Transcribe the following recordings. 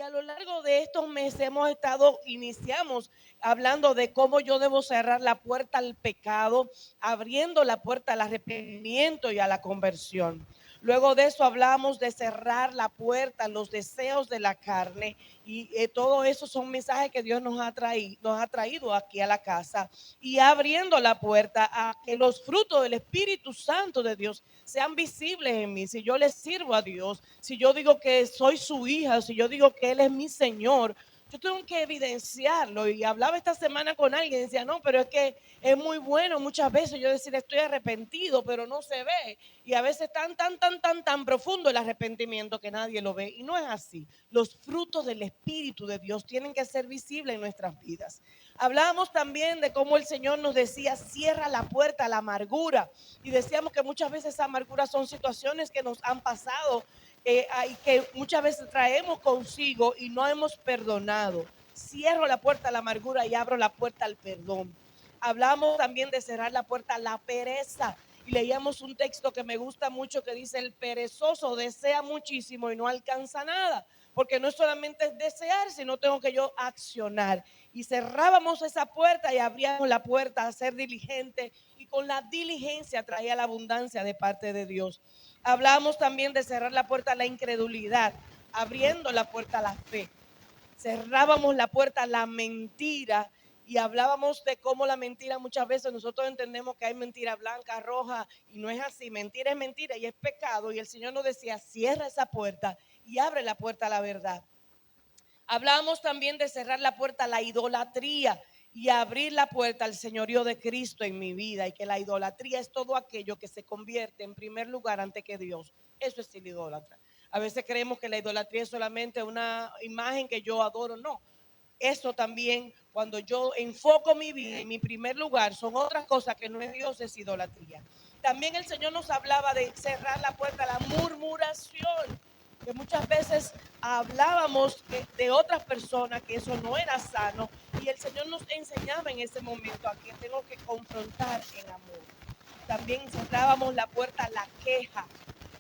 a lo largo de estos meses iniciamos hablando de cómo yo debo cerrar la puerta al pecado, abriendo la puerta al arrepentimiento y a la conversión. Luego de eso hablamos de cerrar la puerta a los deseos de la carne y todo eso son mensajes que Dios nos ha traído aquí a la casa y abriendo la puerta a que los frutos del Espíritu Santo de Dios sean visibles en mí. Si yo le sirvo a Dios, si yo digo que soy su hija, si yo digo que Él es mi Señor, yo tengo que evidenciarlo. Y hablaba esta semana con alguien y decía, no, pero es que es muy bueno muchas veces yo decir estoy arrepentido, pero no se ve. Y a veces tan profundo el arrepentimiento que nadie lo ve. Y no es así. Los frutos del Espíritu de Dios tienen que ser visibles en nuestras vidas. Hablábamos también de cómo el Señor nos decía, cierra la puerta a la amargura. Y decíamos que muchas veces esa amargura son situaciones que nos han pasado y que muchas veces traemos consigo y no hemos perdonado. Cierro la puerta a la amargura y abro la puerta al perdón. Hablamos también de cerrar la puerta a la pereza. Y leíamos un texto que me gusta mucho que dice, el perezoso desea muchísimo y no alcanza nada. Porque no es solamente desear, sino tengo que yo accionar. Y cerrábamos esa puerta y abríamos la puerta a ser diligente. Y con la diligencia traía la abundancia de parte de Dios. Hablábamos también de cerrar la puerta a la incredulidad, abriendo la puerta a la fe. Cerrábamos la puerta a la mentira y hablábamos de cómo la mentira muchas veces nosotros entendemos que hay mentira blanca, roja y no es así. Mentira es mentira y es pecado y el Señor nos decía, cierra esa puerta y abre la puerta a la verdad. Hablábamos también de cerrar la puerta a la idolatría y abrir la puerta al señorío de Cristo en mi vida y que la idolatría es todo aquello que se convierte en primer lugar ante que Dios. Eso es el idólatra. A veces creemos que la idolatría es solamente una imagen que yo adoro. No, eso también cuando yo enfoco mi vida en mi primer lugar son otras cosas que no es Dios, es idolatría. También el Señor nos hablaba de cerrar la puerta a la murmuración, que muchas veces hablábamos de otras personas que eso no era sano y el Señor nos enseñaba en ese momento a que tengo que confrontar en amor. También cerrábamos la puerta a la queja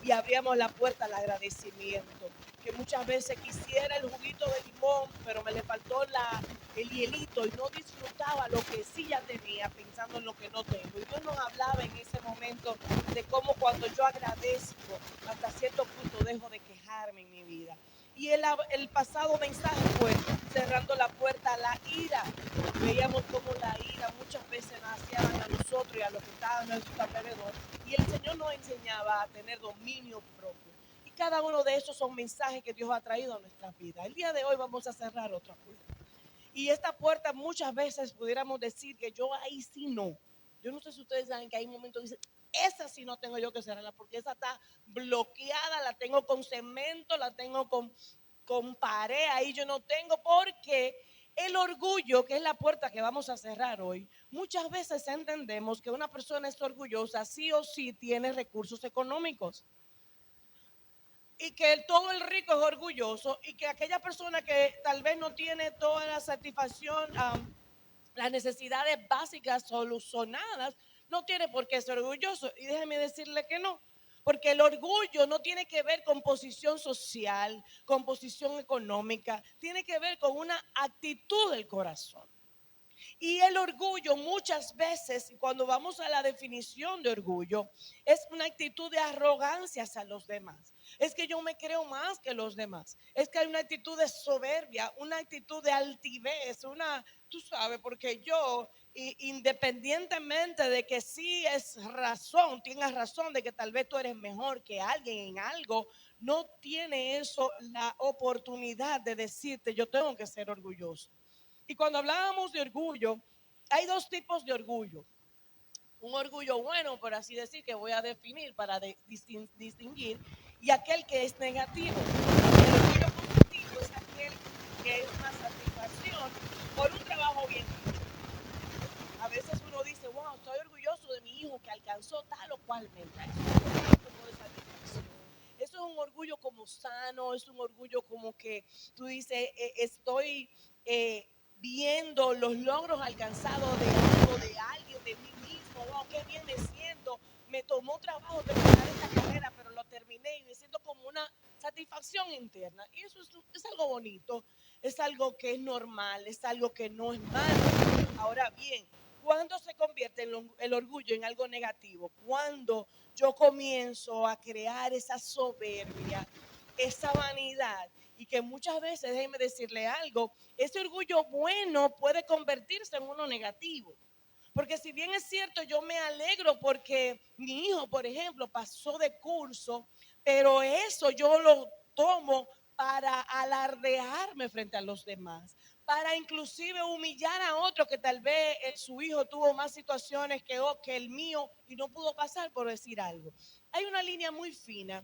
y abríamos la puerta al agradecimiento. Que muchas veces quisiera el juguito de limón, pero me le faltó el hielito y no disfrutaba lo que sí ya tenía pensando en lo que no tengo. Y Dios nos hablaba en ese momento de cómo cuando yo agradezco, hasta cierto punto dejo de quejarme en mi vida. Y el pasado mensaje fue cerrando la puerta a la ira. Veíamos cómo la ira muchas veces nacía a nosotros y a los que estaban a nuestro alrededor. Y el Señor nos enseñaba a tener dominio propio. Y cada uno de esos son mensajes que Dios ha traído a nuestras vidas. El día de hoy vamos a cerrar otra puerta. Y esta puerta muchas veces pudiéramos decir que yo ahí sí no. Yo no sé si ustedes saben que hay momentos que dicen, esa sí no tengo yo que cerrarla porque esa está bloqueada, la tengo con cemento, la tengo con pared, ahí yo no tengo porque el orgullo, que es la puerta que vamos a cerrar hoy, muchas veces entendemos que una persona es orgullosa sí o sí tiene recursos económicos y que todo el rico es orgulloso y que aquella persona que tal vez no tiene toda la satisfacción, las necesidades básicas solucionadas, no tiene por qué ser orgulloso. Y déjeme decirle que no, porque el orgullo no tiene que ver con posición social, con posición económica, tiene que ver con una actitud del corazón. Y el orgullo muchas veces, cuando vamos a la definición de orgullo, es una actitud de arrogancia hacia los demás. Es que yo me creo más que los demás. Es que hay una actitud de soberbia, una actitud de altivez, tú sabes, porque yo, independientemente de que sí es razón, tienes razón de que tal vez tú eres mejor que alguien en algo, no tiene eso la oportunidad de decirte, yo tengo que ser orgulloso. Y cuando hablábamos de orgullo, hay dos tipos de orgullo. Un orgullo bueno, por así decir, que voy a definir para distinguir, y aquel que es negativo. El orgullo positivo es aquel que es una satisfacción por un trabajo bien hecho. A veces uno dice, wow, estoy orgulloso de mi hijo que alcanzó tal o cual meta. Eso es un orgullo como de satisfacción. Eso es un orgullo como sano, es un orgullo como que tú dices, estoy viendo los logros alcanzados de algo, de alguien, de mí mismo, wow, qué bien me siento, me tomó trabajo terminar esta carrera, pero lo terminé y me siento como una satisfacción interna. Y eso es algo bonito, es algo que es normal, es algo que no es malo. Ahora bien, ¿cuándo se convierte el orgullo en algo negativo? Cuando yo comienzo a crear esa soberbia, esa vanidad, y que muchas veces, déjenme decirle algo, ese orgullo bueno puede convertirse en uno negativo. Porque si bien es cierto, yo me alegro porque mi hijo, por ejemplo, pasó de curso, pero eso yo lo tomo para alardearme frente a los demás, para inclusive humillar a otro que tal vez su hijo tuvo más situaciones que el mío y no pudo pasar, por decir algo. Hay una línea muy fina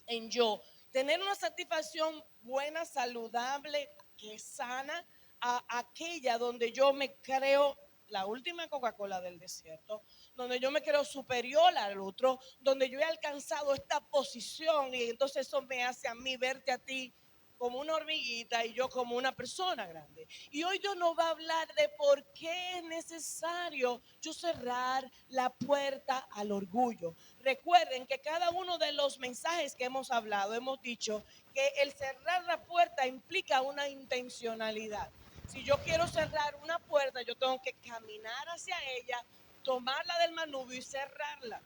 en yo tener una satisfacción buena, saludable, que es sana, a aquella donde yo me creo la última Coca-Cola del desierto, donde yo me creo superior al otro, donde yo he alcanzado esta posición y entonces eso me hace a mí verte a ti como una hormiguita y yo como una persona grande. Y hoy Dios nos va a hablar de por qué es necesario yo cerrar la puerta al orgullo. Recuerden que cada uno de los mensajes que hemos hablado, hemos dicho que el cerrar la puerta implica una intencionalidad. Si yo quiero cerrar una puerta, yo tengo que caminar hacia ella, tomarla del manubrio y cerrarla.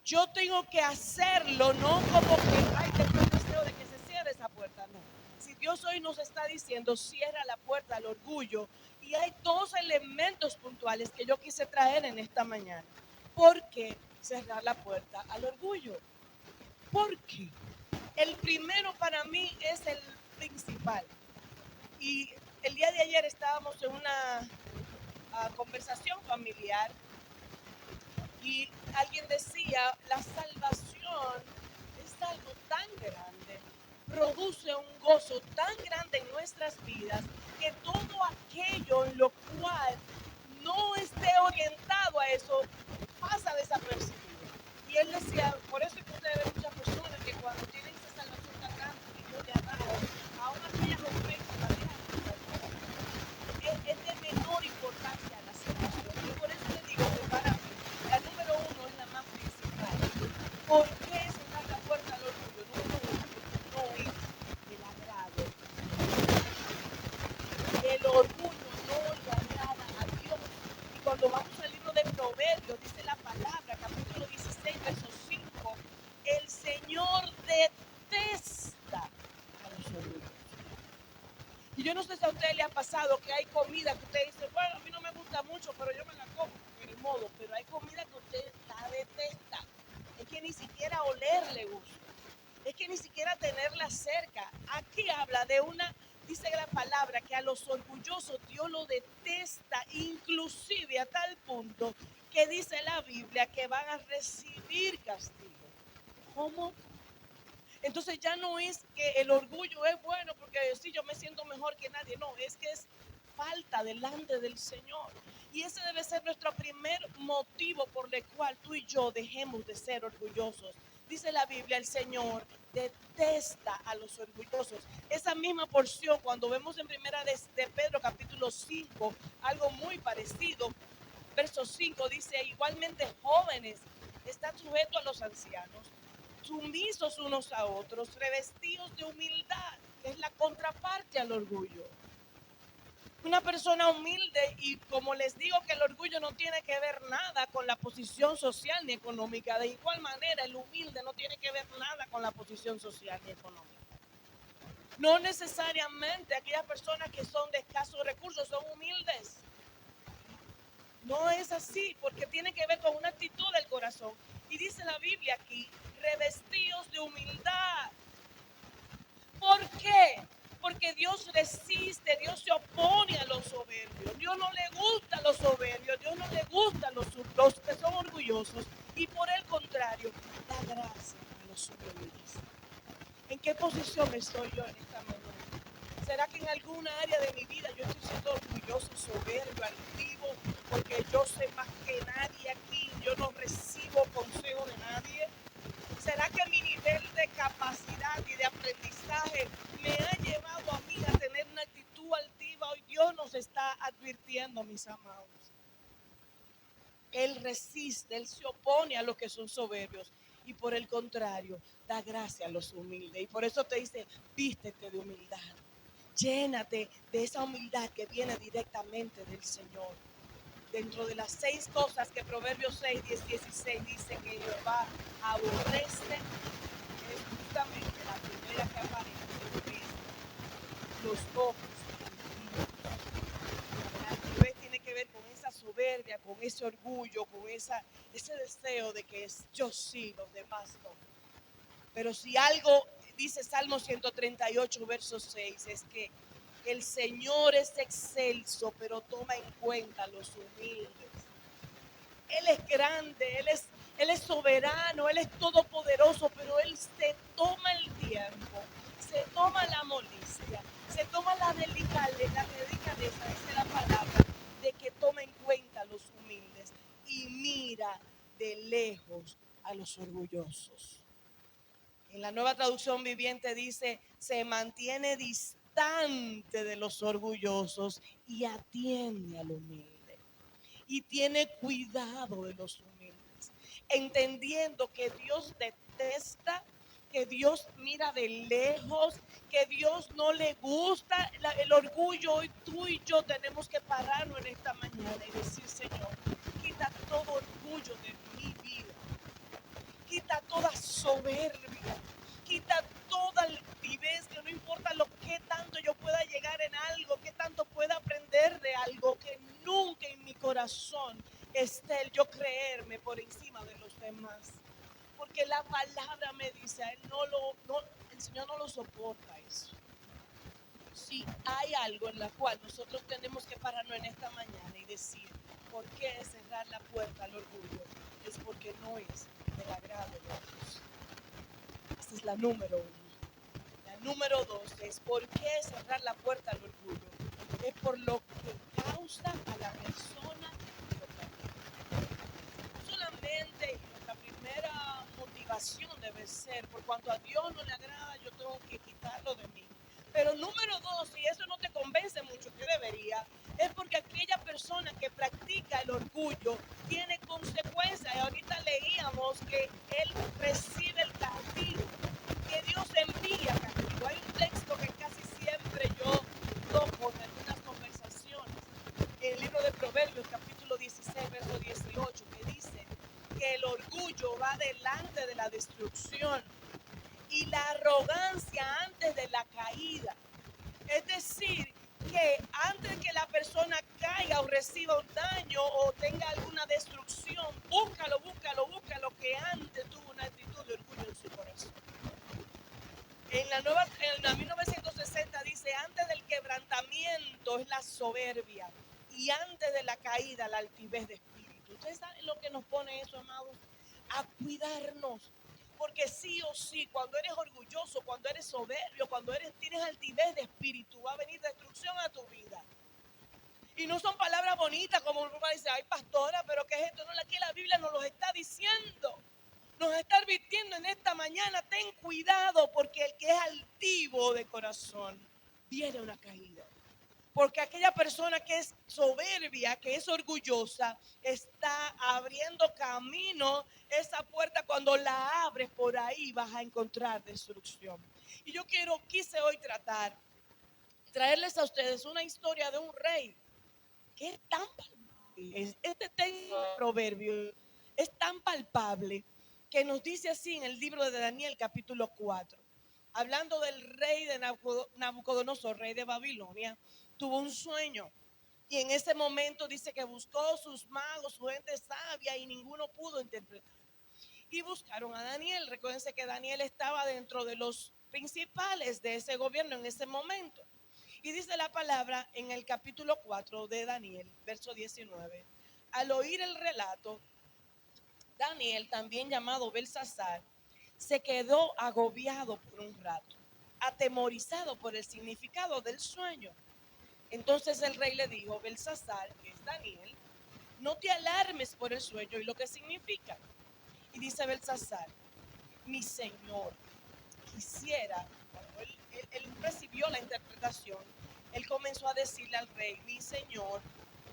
Yo tengo que hacerlo, no como que, ay, tengo el deseo de que se cierre esa puerta, no. Si Dios hoy nos está diciendo, cierra la puerta al orgullo, y hay dos elementos puntuales que yo quise traer en esta mañana. ¿Por qué cerrar la puerta al orgullo? ¿Por qué? El primero para mí es el principal. Y el día de ayer estábamos en una conversación familiar y alguien decía, la salvación es algo tan grande, produce un gozo tan grande en nuestras vidas, que todo aquello en lo cual no esté orientado a eso pasa desapercibido. Y él decía, por eso es que usted ve muchas personas que cuando tienen esa salvación tan grande que Dios le ha dado, aún aquellas ofensas la dejan es de menor importancia la salvación. Y por eso le digo que para mí la número uno es la más principal. ¿Por qué cerrar la puerta al orgullo? Número uno, no es el agrado. El orgullo no le agrada a Dios. Y cuando vamos al libro de Proverbios, dice la palabra, capítulo 16, verso 5, el Señor detesta a los orgullosos. Y yo no sé si a usted le ha pasado que hay comida que usted dice, bueno, a mí no me gusta mucho, pero yo me la como, de modo. Pero hay comida que usted la detesta. Es que ni siquiera oler le gusta. Es que ni siquiera tenerla cerca. Aquí habla de dice la palabra, que a los orgullosos Dios lo detesta, inclusive a tal punto que dice la Biblia que van a recibir castigo. ¿Cómo? Entonces ya no es que el orgullo es bueno porque sí, yo me siento mejor que nadie. No, es que es falta delante del Señor. Y ese debe ser nuestro primer motivo por el cual tú y yo dejemos de ser orgullosos. Dice la Biblia, el Señor detesta a los orgullosos. Esa misma porción, cuando vemos en primera de Pedro capítulo 5, algo muy parecido, verso 5 dice, igualmente jóvenes, están sujetos a los ancianos, sumisos unos a otros, revestidos de humildad, que es la contraparte al orgullo. Una persona humilde, y como les digo que el orgullo no tiene que ver nada con la posición social ni económica, de igual manera el humilde no tiene que ver nada con la posición social ni económica. No necesariamente aquellas personas que son de escasos recursos son humildes. No es así, porque tiene que ver con una actitud del corazón. Y dice la Biblia aquí, revestidos de humildad. ¿Por qué? Porque Dios resiste, Dios se opone a los soberbios. Dios no le gusta a los soberbios, Dios no le gusta a los que son orgullosos. Y por el contrario, da gracia a los humildes. ¿En qué posición estoy yo en esta mañana? ¿Será que en alguna área de mi vida yo estoy siendo orgulloso, soberbio, altivo, porque yo sé más que nadie aquí, yo no recibo consejo de nadie? ¿Será que mi nivel de capacidad y de aprendizaje me ha llevado a mí a tener una actitud altiva? Hoy Dios nos está advirtiendo, mis amados. Él resiste, Él se opone a los que son soberbios. Y por el contrario, da gracia a los humildes. Y por eso te dice, vístete de humildad. Llénate de esa humildad que viene directamente del Señor. Dentro de las 6 cosas que Proverbios 6, 10, 16 dice que Jehová aborrece, es justamente la primera que aparece, que es los ojos altivos. La altivez tiene que ver con esa soberbia, con ese orgullo, con ese deseo de que es yo sí, los demás no. Pero si algo dice Salmo 138, verso 6, es que el Señor es excelso, pero toma en cuenta a los humildes. Él es grande, Él es soberano, Él es todopoderoso, pero Él se toma el tiempo, se toma la molestia, se toma la delicadeza, esa es la palabra, de que toma en cuenta a los humildes y mira de lejos a los orgullosos. En la Nueva Traducción Viviente dice, se mantiene distante de los orgullosos y atiende al humilde. Y tiene cuidado de los humildes, entendiendo que Dios detesta, que Dios mira de lejos, que Dios no le gusta el orgullo. Hoy tú y yo tenemos que pararnos en esta mañana y decir, Señor, quita todo orgullo de mi vida, quita toda soberbia, quita toda altivez, que no importa lo que tanto yo pueda llegar en algo, que tanto pueda aprender de algo, que nunca en mi corazón esté el yo creerme por encima de los demás. Porque la palabra me dice, a él el Señor no lo soporta eso. Si hay algo en la cual nosotros tenemos que pararnos en esta mañana y decir, ¿por qué cerrar la puerta al orgullo? Es porque no es del agrado de Dios. Esa es la número 1. La número 2 es, ¿por qué cerrar la puerta al orgullo? Es por lo que causa a la persona. Solamente, y nuestra primera motivación debe ser, por cuanto a Dios no le agrada, yo tengo que quitarlo de mí. Pero número 2, si eso no te convence mucho, que debería, es porque aquella persona que practica el orgullo tiene consecuencias. Y ahorita leíamos que él recibe el castigo, que Dios envía castigo. Hay un texto que casi siempre yo toco en algunas conversaciones, en el libro de Proverbios, capítulo 16, verso 18, que dice que el orgullo va delante de la destrucción y la arrogancia antes de la caída. Es decir, que antes que la persona caiga o reciba un daño o tenga alguna destrucción, búscalo que antes tuvo una actitud de orgullo en su corazón. En la 1960 dice, antes del quebrantamiento es la soberbia y antes de la caída la altivez de espíritu. ¿Ustedes saben lo que nos pone eso, amados? A cuidarnos. Porque sí o sí, cuando eres orgulloso, cuando eres soberbio, cuando tienes altivez de espíritu, va a venir destrucción a tu vida. Y no son palabras bonitas como uno dice, ay pastora, pero ¿qué es esto? No, aquí la Biblia nos lo está diciendo. Nos está advirtiendo en esta mañana, ten cuidado, porque el que es altivo de corazón, viene una caída. Porque aquella persona que es soberbia, que es orgullosa, está abriendo camino. Esa puerta, cuando la abres, por ahí vas a encontrar destrucción. Y yo quise hoy traerles a ustedes una historia de un rey que es tan palpable. Este texto de Proverbios es tan palpable que nos dice así en el libro de Daniel, capítulo 4. Hablando del rey de Nabucodonosor, rey de Babilonia, tuvo un sueño. Y en ese momento dice que buscó sus magos, su gente sabia, y ninguno pudo interpretar. Y buscaron a Daniel. Recuérdense que Daniel estaba dentro de los principales de ese gobierno en ese momento. Y dice la palabra en el capítulo 4 de Daniel, verso 19. Al oír el relato, Daniel, también llamado Belsasar, se quedó agobiado por un rato, atemorizado por el significado del sueño. Entonces el rey le dijo, Belsasar, que es Daniel, no te alarmes por el sueño y lo que significa. Y dice Belsasar, mi señor, quisiera, cuando él recibió la interpretación, él comenzó a decirle al rey, mi señor,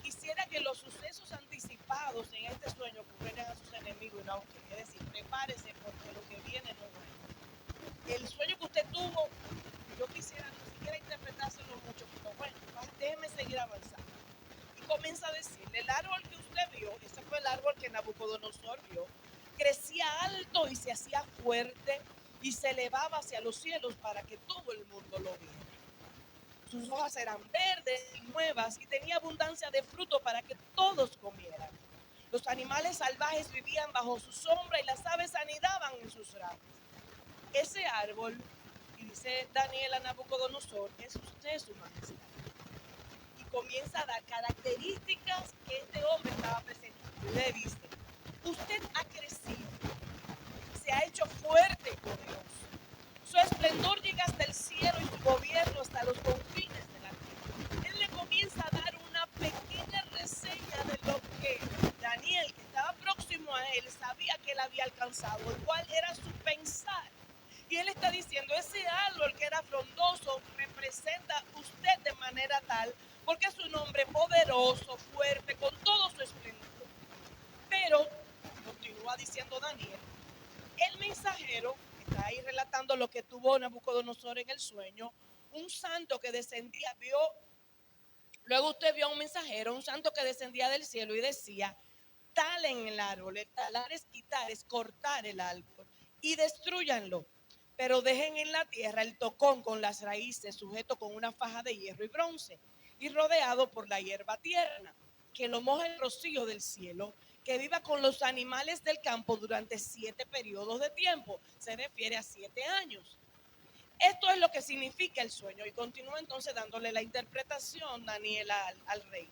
quisiera que los sucesos anticipados en este sueño ocurrieran a sus enemigos y no a usted. Es decir, prepárese porque lo que viene no es bueno. El sueño que usted tuvo, yo quisiera ni siquiera interpretárselo mucho, pero bueno, déjeme seguir avanzando. Y comienza a decirle, el árbol que usted vio, ese fue el árbol que Nabucodonosor vio, crecía alto y se hacía fuerte y se elevaba hacia los cielos para que todo el mundo lo viera. Sus hojas eran verdes y nuevas y tenía abundancia de fruto para que todos comieran. Los animales salvajes vivían bajo su sombra y las aves anidaban en sus ramas. Ese árbol, y dice Daniel a Nabucodonosor, es usted, su majestad. Y comienza a dar características que este hombre estaba presentando. Le dice, usted ha crecido, se ha hecho fuerte y poderoso. Su esplendor llega hasta el cielo y su gobierno hasta los confines de la tierra. Él le comienza a dar una pequeña reseña de lo que Daniel, que estaba próximo a él, sabía que él había alcanzado, el cual era su pensar. Y él está diciendo, ese árbol que era frondoso representa usted de manera tal, porque es un hombre poderoso, fuerte, con todo su esplendor. Pero, continúa diciendo Daniel, el mensajero está ahí relatando lo que tuvo Nabucodonosor en el sueño. Un santo que descendía, luego usted vio a un mensajero, un santo que descendía del cielo y decía, talen el árbol, el talar es quitar, es cortar el árbol y destruyanlo, pero dejen en la tierra el tocón con las raíces sujeto con una faja de hierro y bronce y rodeado por la hierba tierna, que lo moje el rocío del cielo, que viva con los animales del campo durante 7 periodos de tiempo, se refiere a 7 años. Esto es lo que significa el sueño y continúa entonces dándole la interpretación Daniel al rey.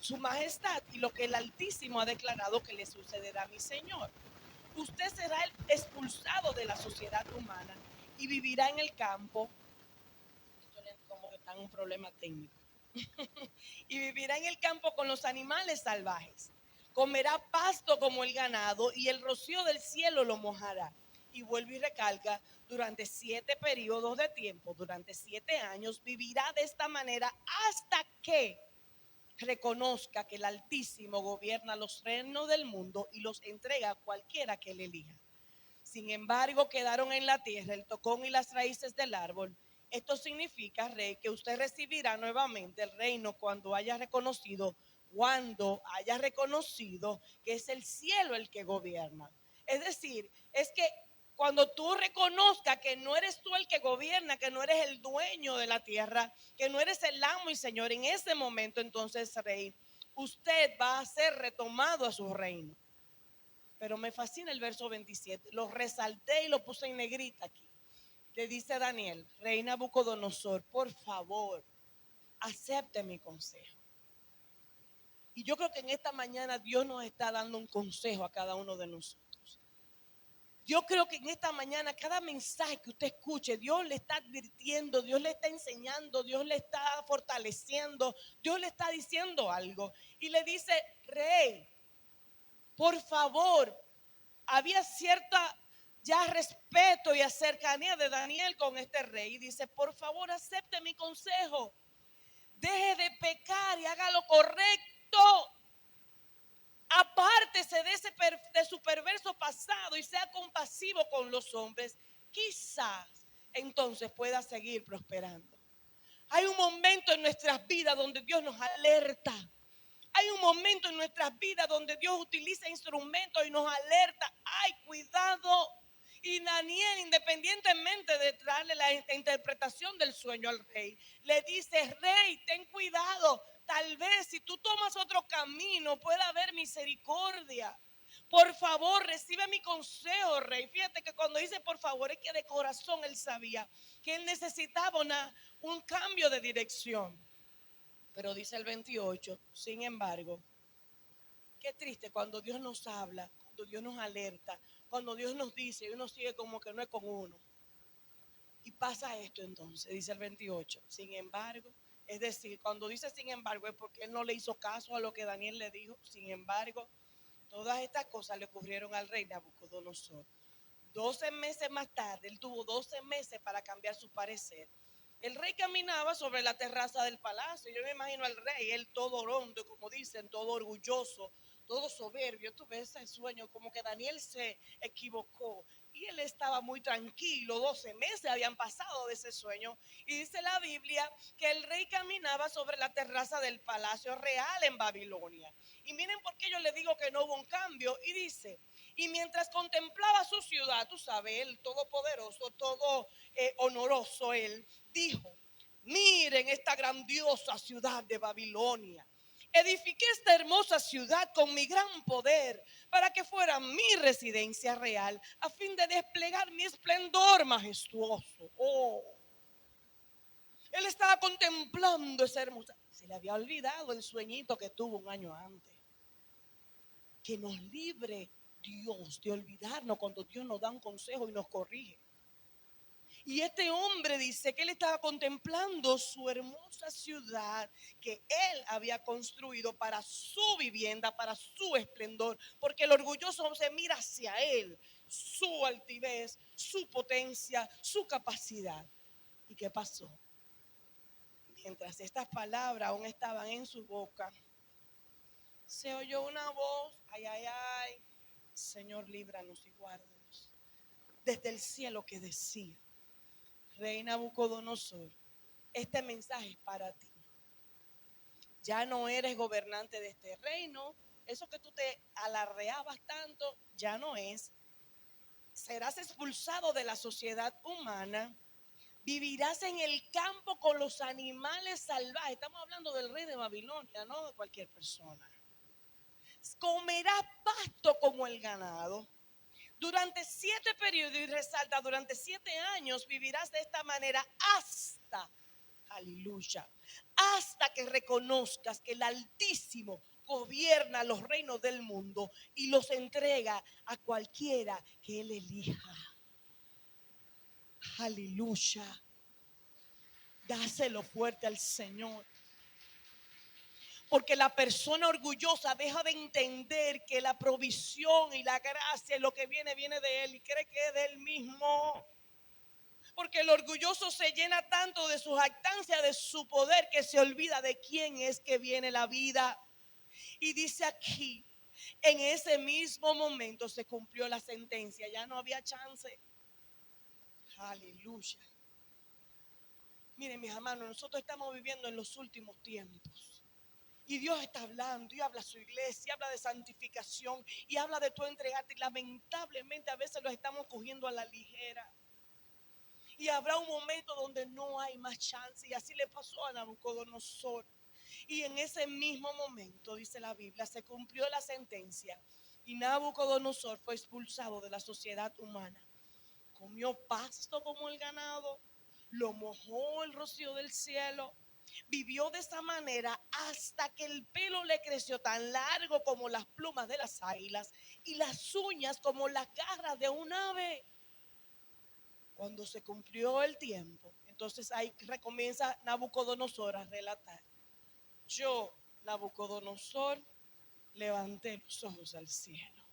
Su majestad y lo que el Altísimo ha declarado que le sucederá a mi señor. Usted será expulsado de la sociedad humana y vivirá en el campo. Esto es como que está en un problema técnico. Y vivirá en el campo con los animales salvajes. Comerá pasto como el ganado y el rocío del cielo lo mojará. Y vuelve y recalca, durante 7 periodos de tiempo, durante 7 años, vivirá de esta manera hasta que reconozca que el Altísimo gobierna los reinos del mundo y los entrega a cualquiera que él elija. Sin embargo, quedaron en la tierra el tocón y las raíces del árbol. Esto significa, rey, que usted recibirá nuevamente el reino cuando haya reconocido que es el cielo el que gobierna. Es decir, es que cuando tú reconozcas que no eres tú el que gobierna, que no eres el dueño de la tierra, que no eres el amo y señor, en ese momento entonces, rey, usted va a ser retomado a su reino. Pero me fascina el verso 27. Lo resalté y lo puse en negrita aquí. Le dice Daniel, rey Nabucodonosor, por favor, acepte mi consejo. Y yo creo que en esta mañana Dios nos está dando un consejo a cada uno de nosotros. Yo creo que en esta mañana cada mensaje que usted escuche, Dios le está advirtiendo, Dios le está enseñando, Dios le está fortaleciendo, Dios le está diciendo algo. Y le dice, rey, por favor, había cierta ya respeto y cercanía de Daniel con este rey. Y dice, por favor, acepte mi consejo. Deje de pecar y haga lo correcto. Apártese de su perverso pasado y sea compasivo con los hombres. Quizás entonces pueda seguir prosperando. Hay un momento en nuestras vidas donde Dios nos alerta. Hay un momento en nuestras vidas donde Dios utiliza instrumentos y nos alerta. ¡Ay, cuidado! Y Daniel, independientemente de darle la interpretación del sueño al rey, le dice, rey, ten cuidado. Tal vez si tú tomas otro camino pueda haber misericordia. Por favor, recibe mi consejo, rey. Fíjate que cuando dice por favor es que de corazón él sabía que él necesitaba un cambio de dirección. Pero dice el 28, sin embargo, qué triste cuando Dios nos habla, cuando Dios nos alerta, cuando Dios nos dice y uno sigue como que no es con uno. Y pasa esto entonces, dice el 28, sin embargo, es decir, cuando dice sin embargo es porque él no le hizo caso a lo que Daniel le dijo. Sin embargo, todas estas cosas le ocurrieron al rey Nabucodonosor. 12 meses más tarde, él tuvo 12 meses para cambiar su parecer. El rey caminaba sobre la terraza del palacio. Yo me imagino al rey, él todo hondo, como dicen, todo orgulloso, todo soberbio. Tú ves ese sueño, como que Daniel se equivocó. Y él estaba muy tranquilo, 12 meses habían pasado de ese sueño. Y dice la Biblia que el rey caminaba sobre la terraza del palacio real en Babilonia. Y miren por qué yo le digo que no hubo un cambio. Y dice, y mientras contemplaba su ciudad, tú sabes, el todopoderoso, todo honoroso, él dijo, miren esta grandiosa ciudad de Babilonia. Edifiqué esta hermosa ciudad con mi gran poder para que fuera mi residencia real a fin de desplegar mi esplendor majestuoso. Oh, él estaba contemplando esa hermosa. Se le había olvidado el sueñito que tuvo un año antes. Que nos libre Dios de olvidarnos cuando Dios nos da un consejo y nos corrige. Y este hombre dice que él estaba contemplando su hermosa ciudad que él había construido para su vivienda, para su esplendor, porque el orgulloso se mira hacia él, su altivez, su potencia, su capacidad. ¿Y qué pasó? Mientras estas palabras aún estaban en su boca, se oyó una voz, ay, ay, ay, Señor, líbranos y guárdanos, desde el cielo que decía, Rey Nabucodonosor, este mensaje es para ti. Ya no eres gobernante de este reino. Eso que tú te alardeabas tanto, ya no es. Serás expulsado de la sociedad humana. Vivirás en el campo con los animales salvajes. Estamos hablando del rey de Babilonia, no de cualquier persona. Comerás pasto como el ganado. Durante 7 periodos, y resalta, durante 7 años vivirás de esta manera hasta, aleluya, hasta que reconozcas que el Altísimo gobierna los reinos del mundo y los entrega a cualquiera que Él elija. Aleluya. Dáselo fuerte al Señor. Porque la persona orgullosa deja de entender que la provisión y la gracia, lo que viene de Él y cree que es de Él mismo. Porque el orgulloso se llena tanto de su jactancia, de su poder, que se olvida de quién es que viene la vida. Y dice aquí, en ese mismo momento se cumplió la sentencia, ya no había chance. Aleluya. Miren, mis hermanos, nosotros estamos viviendo en los últimos tiempos. Y Dios está hablando y habla a su iglesia, habla de santificación y habla de tu entregarte. Y lamentablemente a veces lo estamos cogiendo a la ligera. Y habrá un momento donde no hay más chance. Y así le pasó a Nabucodonosor. Y en ese mismo momento, dice la Biblia, se cumplió la sentencia. Y Nabucodonosor fue expulsado de la sociedad humana. Comió pasto como el ganado, lo mojó el rocío del cielo. Vivió de esa manera hasta que el pelo le creció tan largo como las plumas de las águilas y las uñas como las garras de un ave. Cuando se cumplió el tiempo, entonces ahí recomienza Nabucodonosor a relatar. Yo, Nabucodonosor, levanté los ojos al cielo.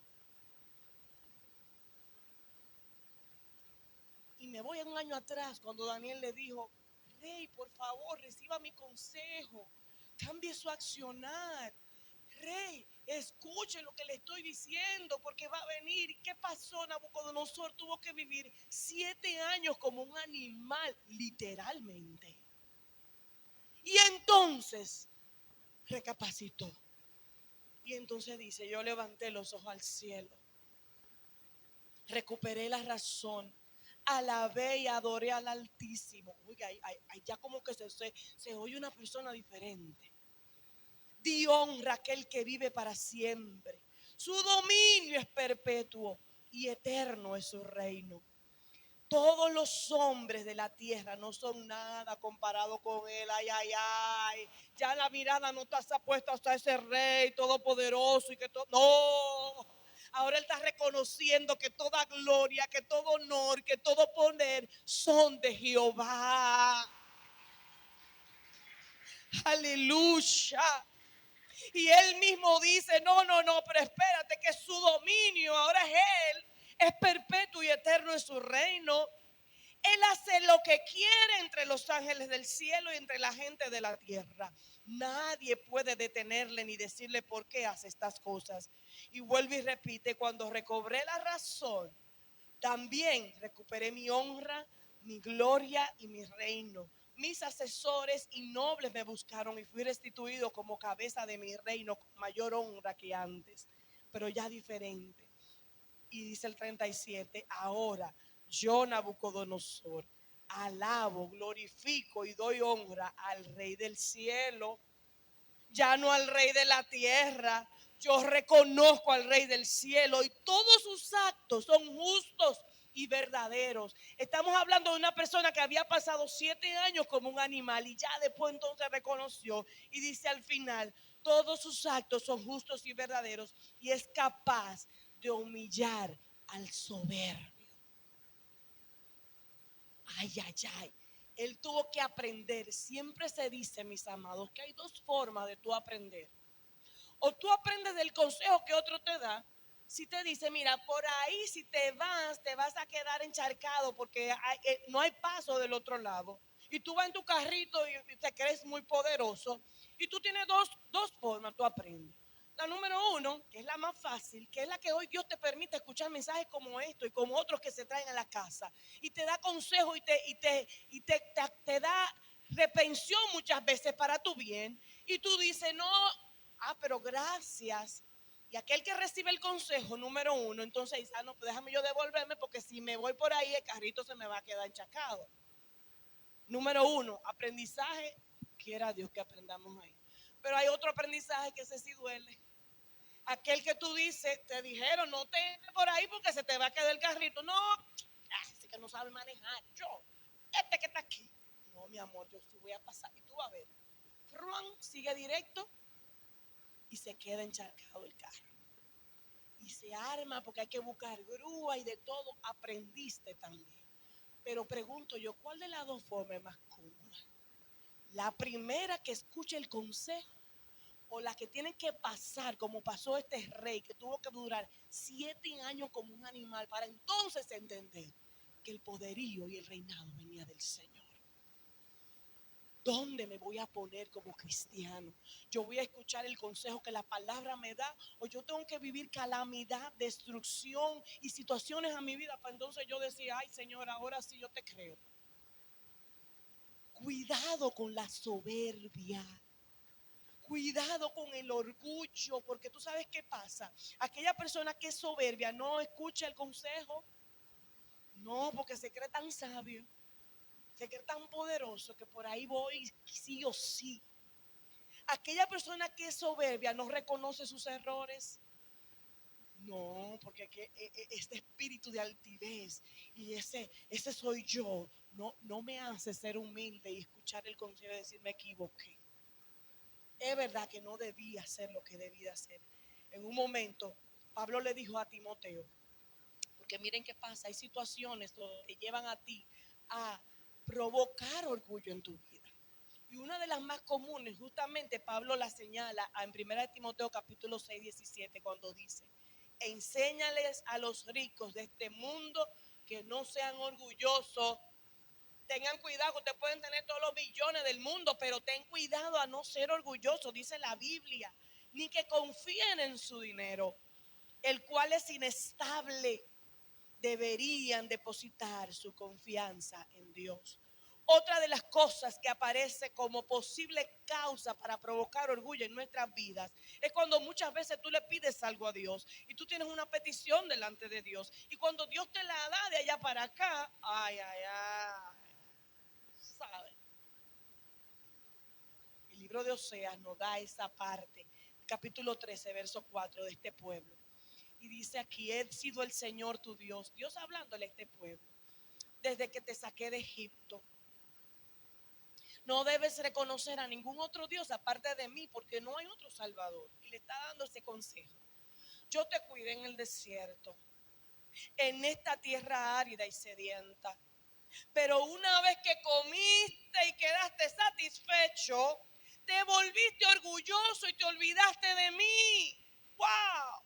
Y me voy a un año atrás cuando Daniel le dijo, Rey, por favor, reciba mi consejo, cambie su accionar. Rey, escuche lo que le estoy diciendo porque va a venir. ¿Y qué pasó? Nabucodonosor tuvo que vivir 7 años como un animal, literalmente. Y entonces recapacitó. Y entonces dice, yo levanté los ojos al cielo, recuperé la razón, alabé y adoré al Altísimo. Oiga, ya como que se oye una persona diferente. Di honra a aquel que vive para siempre. Su dominio es perpetuo y eterno es su reino. Todos los hombres de la tierra no son nada comparado con él. Ay, ay, ay. Ya la mirada no está puesta hasta ese rey todopoderoso y que todo. No. Ahora él está reconociendo que toda gloria, que todo honor, que todo poder son de Jehová. Aleluya. Y él mismo dice, no, pero espérate, que su dominio ahora es él, es perpetuo y eterno en su reino. Él hace lo que quiere entre los ángeles del cielo y entre la gente de la tierra. Nadie puede detenerle ni decirle por qué hace estas cosas. Y vuelve y repite, cuando recobré la razón, también recuperé mi honra, mi gloria y mi reino. Mis asesores y nobles me buscaron y fui restituido como cabeza de mi reino con mayor honra que antes, pero ya diferente. Y dice el 37, ahora yo, Nabucodonosor, alabo, glorifico y doy honra al Rey del cielo, ya no al Rey de la tierra. Yo reconozco al Rey del cielo y todos sus actos son justos y verdaderos. Estamos hablando de una persona que había pasado 7 años como un animal y ya después entonces reconoció y dice al final, todos sus actos son justos y verdaderos y es capaz de humillar al soberbio. Ay, ay, ay. Él tuvo que aprender. Siempre se dice, mis amados, que hay dos formas de tú aprender. O tú aprendes del consejo que otro te da. Si te dice, mira, por ahí si te vas a quedar encharcado porque no hay paso del otro lado. Y tú vas en tu carrito y te crees muy poderoso. Y tú tienes dos formas, tú aprendes. La número uno, que es la más fácil, que es la que hoy Dios te permite escuchar mensajes como esto y como otros que se traen a la casa. Y te da consejo te da repensión muchas veces para tu bien. Y tú dices, no, pero gracias. Y aquel que recibe el consejo número uno, entonces dice, no, pues déjame yo devolverme porque si me voy por ahí el carrito se me va a quedar enchacado. Número uno, aprendizaje, quiera Dios que aprendamos ahí. Pero hay otro aprendizaje que ese sí duele. Aquel que tú dices, te dijeron, no te entres por ahí porque se te va a quedar el carrito. No, así que no sabe manejar. Yo, este que está aquí. No, mi amor, yo sí voy a pasar. Y tú vas a ver. Fruan, sigue directo y se queda encharcado el carro. Y se arma porque hay que buscar grúa y de todo. Aprendiste también. Pero pregunto yo, ¿cuál de las dos formas es más cómoda? La primera que escuche el consejo o la que tienen que pasar, como pasó este rey, que tuvo que durar 7 años como un animal para entonces entender que el poderío y el reinado venía del Señor. ¿Dónde me voy a poner como cristiano? ¿Yo voy a escuchar el consejo que la palabra me da? ¿O yo tengo que vivir calamidad, destrucción y situaciones a mi vida para entonces yo decir, ay Señor, ahora sí yo te creo? Cuidado con la soberbia. Cuidado con el orgullo, porque tú sabes qué pasa. Aquella persona que es soberbia no escucha el consejo. No, porque se cree tan sabio, se cree tan poderoso que por ahí voy sí o sí. Aquella persona que es soberbia no reconoce sus errores. No, porque este espíritu de altivez y ese soy yo, no me hace ser humilde y escuchar el consejo y decir me equivoqué. Es verdad que no debía hacer lo que debía hacer. En un momento, Pablo le dijo a Timoteo, porque miren qué pasa, hay situaciones donde te llevan a ti a provocar orgullo en tu vida. Y una de las más comunes, justamente Pablo la señala en 1 Timoteo capítulo 6, 17, cuando dice, enséñales a los ricos de este mundo que no sean orgullosos. Tengan cuidado, ustedes pueden tener todos los billones del mundo, pero ten cuidado a no ser orgulloso, dice la Biblia, ni que confíen en su dinero, el cual es inestable. Deberían depositar su confianza en Dios. Otra de las cosas que aparece como posible causa para provocar orgullo en nuestras vidas es cuando muchas veces tú le pides algo a Dios y tú tienes una petición delante de Dios y cuando Dios te la da de allá para acá, ay, ay, ay, ¿sabe? El libro de Oseas nos da esa parte, capítulo 13, verso 4 de este pueblo. Y dice aquí, he sido el Señor tu Dios, Dios hablándole a este pueblo, desde que te saqué de Egipto. No debes reconocer a ningún otro Dios aparte de mí, porque no hay otro Salvador. Y le está dando ese consejo. Yo te cuidé en el desierto, en esta tierra árida y sedienta. Pero una vez que comiste y quedaste satisfecho, te volviste orgulloso y te olvidaste de mí. ¡Wow!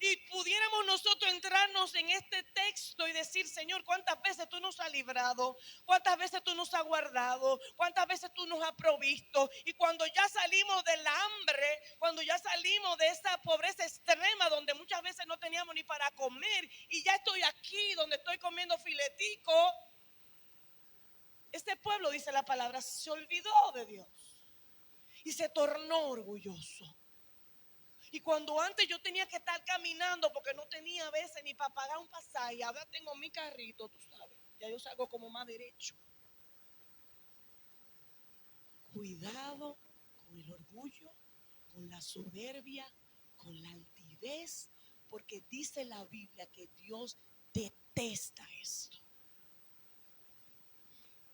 Y pudiéramos nosotros entrarnos en este texto y decir, Señor, ¿cuántas veces tú nos has librado? ¿Cuántas veces tú nos has guardado? ¿Cuántas veces tú nos has provisto? Y cuando ya salimos del hambre, cuando ya salimos de esa pobreza extrema donde muchas veces no teníamos ni para comer y ya estoy aquí donde estoy comiendo filetico, este pueblo, dice la palabra, se olvidó de Dios y se tornó orgulloso. Y cuando antes yo tenía que estar caminando porque no tenía a veces ni para pagar un pasaje, ahora tengo mi carrito, tú sabes, ya yo salgo como más derecho. Cuidado con el orgullo, con la soberbia, con la altivez, porque dice la Biblia que Dios detesta esto.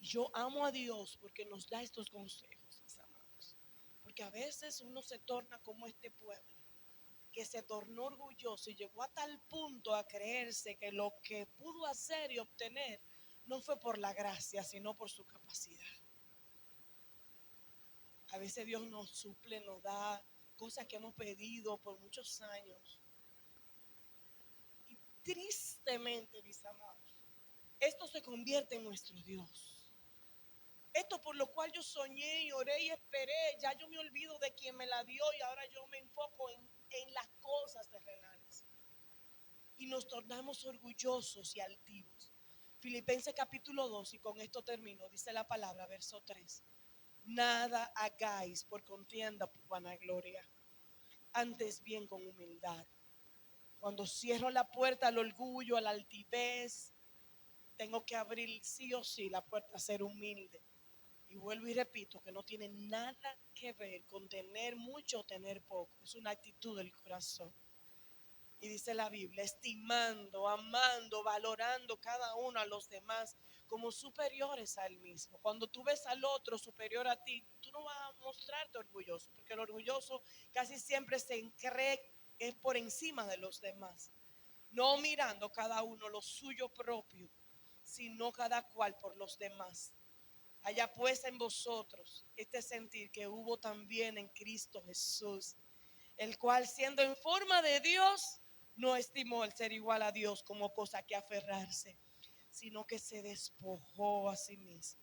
Y yo amo a Dios porque nos da estos consejos, mis amados. Porque a veces uno se torna como este pueblo, que se tornó orgulloso y llegó a tal punto a creerse que lo que pudo hacer y obtener no fue por la gracia, sino por su capacidad. A veces Dios nos suple, nos da cosas que hemos pedido por muchos años. Y tristemente, mis amados, esto se convierte en nuestro Dios. Esto por lo cual yo soñé y oré y esperé, ya yo me olvido de quien me la dio y ahora yo me enfoco en las cosas terrenales. Y nos tornamos orgullosos y altivos. Filipenses capítulo 2, y con esto termino, dice la palabra, verso 3. Nada hagáis por contienda, por vanagloria, antes bien con humildad. Cuando cierro la puerta al orgullo, a la altivez, tengo que abrir sí o sí la puerta a ser humilde. Y vuelvo y repito que no tiene nada que ver con tener mucho o tener poco. Es una actitud del corazón. Y dice la Biblia, estimando, amando, valorando cada uno a los demás como superiores a él mismo. Cuando tú ves al otro superior a ti, tú no vas a mostrarte orgulloso, porque el orgulloso casi siempre se cree que es por encima de los demás. No mirando cada uno lo suyo propio, sino cada cual por los demás. Haya pues en vosotros este sentir que hubo también en Cristo Jesús, el cual siendo en forma de Dios, no estimó el ser igual a Dios como cosa que aferrarse, sino que se despojó a sí mismo,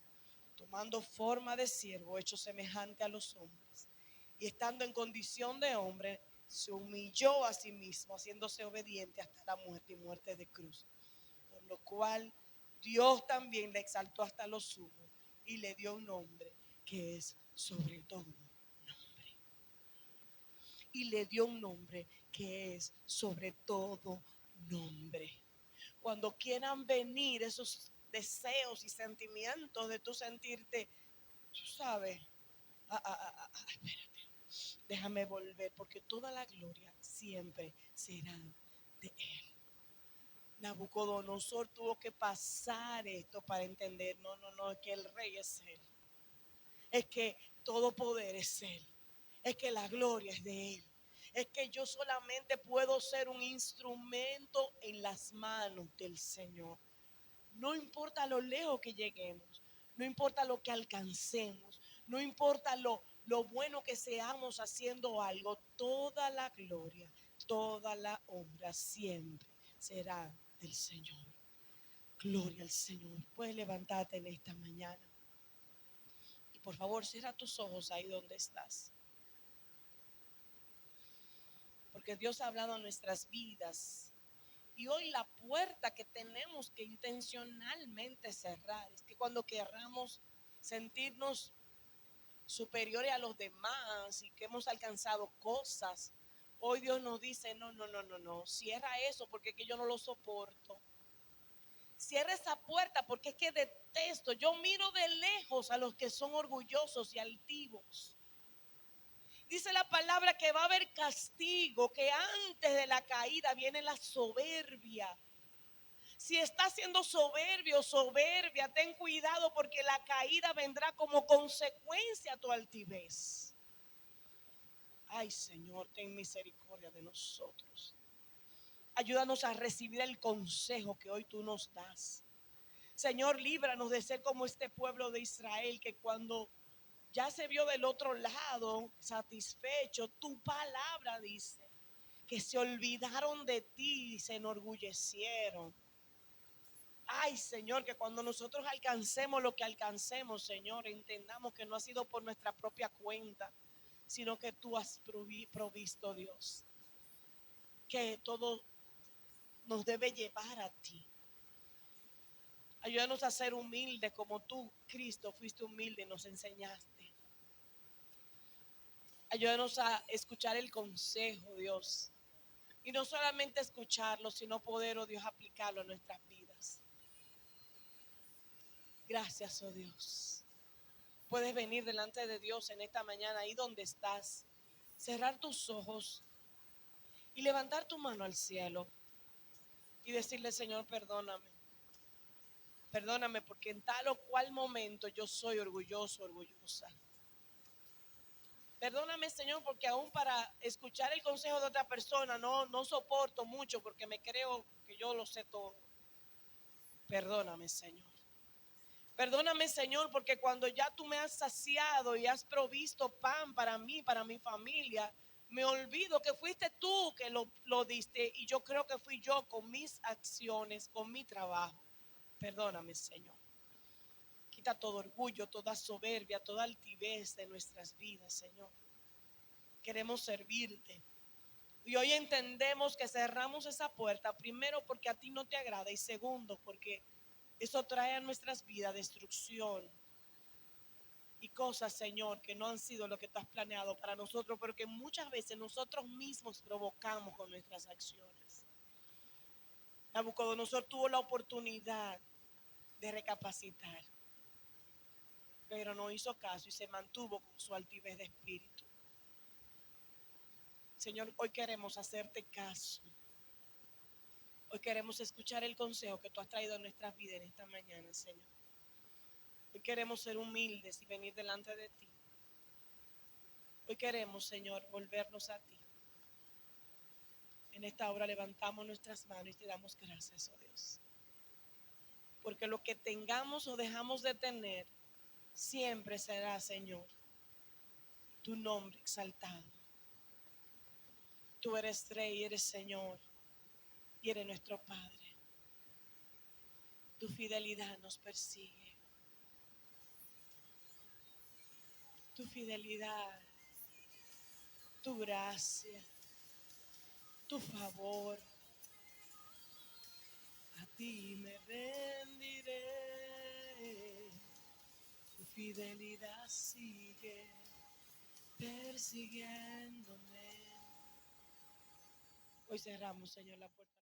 tomando forma de siervo, hecho semejante a los hombres, y estando en condición de hombre, se humilló a sí mismo, haciéndose obediente hasta la muerte y muerte de cruz, por lo cual Dios también le exaltó hasta lo sumo y le dio un nombre que es sobre todo nombre. Y le dio un nombre que es sobre todo nombre. Cuando quieran venir esos deseos y sentimientos de tu sentirte, tú sabes, espérate, déjame volver, porque toda la gloria siempre será de Él. Nabucodonosor tuvo que pasar esto para entender, no, es que el rey es Él, es que todo poder es Él, es que la gloria es de Él, es que yo solamente puedo ser un instrumento en las manos del Señor. No importa lo lejos que lleguemos, no importa lo que alcancemos, no importa lo bueno que seamos haciendo algo, toda la gloria, toda la honra siempre será del Señor. Gloria al Señor. Puedes levantarte en esta mañana. Y por favor, cierra tus ojos ahí donde estás. Porque Dios ha hablado en nuestras vidas. Y hoy la puerta que tenemos que intencionalmente cerrar es que cuando querramos sentirnos superiores a los demás y que hemos alcanzado cosas, hoy Dios nos dice, no, cierra eso porque es que yo no lo soporto. Cierra esa puerta porque es que detesto. Yo miro de lejos a los que son orgullosos y altivos. Dice la palabra que va a haber castigo, que antes de la caída viene la soberbia. Si estás siendo soberbio, soberbia, ten cuidado porque la caída vendrá como consecuencia a tu altivez. Ay, Señor, ten misericordia de nosotros. Ayúdanos a recibir el consejo que hoy tú nos das. Señor, líbranos de ser como este pueblo de Israel que cuando ya se vio del otro lado satisfecho, tu palabra dice que se olvidaron de ti y se enorgullecieron. Ay, Señor, que cuando nosotros alcancemos lo que alcancemos, Señor, entendamos que no ha sido por nuestra propia cuenta, sino que tú has provisto, Dios. Que todo nos debe llevar a ti. Ayúdanos a ser humildes como tú, Cristo, fuiste humilde y nos enseñaste. Ayúdanos a escuchar el consejo, Dios. Y no solamente escucharlo, sino poder, oh Dios, aplicarlo en nuestras vidas. Gracias, oh Dios. Puedes venir delante de Dios en esta mañana, ahí donde estás, cerrar tus ojos y levantar tu mano al cielo y decirle, Señor, perdóname. Perdóname porque en tal o cual momento yo soy orgulloso, orgullosa. Perdóname, Señor, porque aún para escuchar el consejo de otra persona no soporto mucho porque me creo que yo lo sé todo. Perdóname, Señor. Perdóname, Señor, porque cuando ya tú me has saciado y has provisto pan para mí, para mi familia, me olvido que fuiste tú que lo diste y yo creo que fui yo con mis acciones, con mi trabajo. Perdóname, Señor. Quita todo orgullo, toda soberbia, toda altivez de nuestras vidas, Señor. Queremos servirte. Y hoy entendemos que cerramos esa puerta, primero porque a ti no te agrada y segundo porque eso trae a nuestras vidas destrucción y cosas, Señor, que no han sido lo que tú has planeado para nosotros, pero que muchas veces nosotros mismos provocamos con nuestras acciones. Nabucodonosor tuvo la oportunidad de recapacitar, pero no hizo caso y se mantuvo con su altivez de espíritu. Señor, hoy queremos hacerte caso. Hoy queremos escuchar el consejo que tú has traído a nuestras vidas en esta mañana, Señor. Hoy queremos ser humildes y venir delante de ti. Hoy queremos, Señor, volvernos a ti. En esta hora levantamos nuestras manos y te damos gracias, oh Dios. Porque lo que tengamos o dejamos de tener, siempre será, Señor, tu nombre exaltado. Tú eres Rey, eres Señor y eres nuestro Padre. Tu fidelidad nos persigue. Tu fidelidad, tu gracia, tu favor. A ti me rendiré. Tu fidelidad sigue persiguiéndome. Hoy cerramos, Señor, la puerta.